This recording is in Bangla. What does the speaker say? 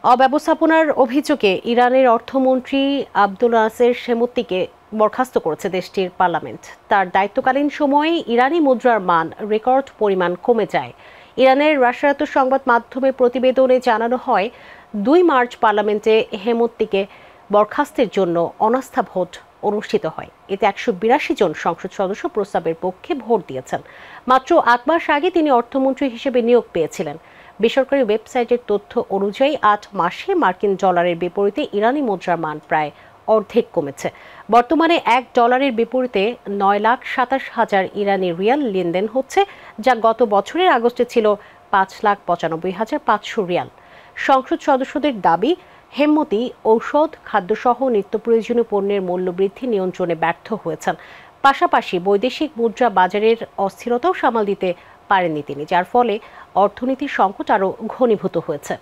অব্যবস্থাপনার অভিযোগে ইরানের অর্থমন্ত্রী আব্দুল নাসের সেমুত্তিকে বরখাস্ত করেছে দেশটির পার্লামেন্ট। তার দায়িত্বকালীন সময়ে ইরানি মুদ্রার মান রেকর্ড পরিমাণ কমে যায়। ইরানের রাষ্ট্রায়ত্ত সংবাদ মাধ্যমের প্রতিবেদনে জানানো হয়, 2 মার্চ পার্লামেন্টে হেমুত্তিকে বরখাস্তের জন্য অনাস্থা ভোট অনুষ্ঠিত হয়। এতে 182 জন সংসদ সদস্য প্রস্তাবের পক্ষে ভোট দিয়েছেন। মাত্র 8 মাস আগে তিনি অর্থমন্ত্রী হিসেবে নিয়োগ পেয়েছিলেন। বেসরকারি ওয়েবসাইটের তথ্য অনুযায়ী 8 মাসে মার্কিন ডলারের বিপরীতে ইরানি মুদ্রার মান প্রায় অর্ধেক কমেছে। বর্তমানে $1 বিপরীতে 9,27,000 ইরানি রিয়াল লেনদেন হচ্ছে, যা গত বছরের আগস্টে ছিল 5,95,500 রিয়াল। সংসদ সদস্যদের দাবি, হেমমতি ঔষধ, খাদ্যসহ নিত্য প্রয়োজনীয় পণ্যের মূল্যবৃদ্ধি নিয়ন্ত্রণে ব্যর্থ হয়েছেন। পাশাপাশি বৈদেশিক মুদ্রা বাজারের অস্থিরতাও সামাল দিতে পারেননি তিনি, যার ফলে অর্থনীতির সংকট আরও ঘনীভূত হয়েছে।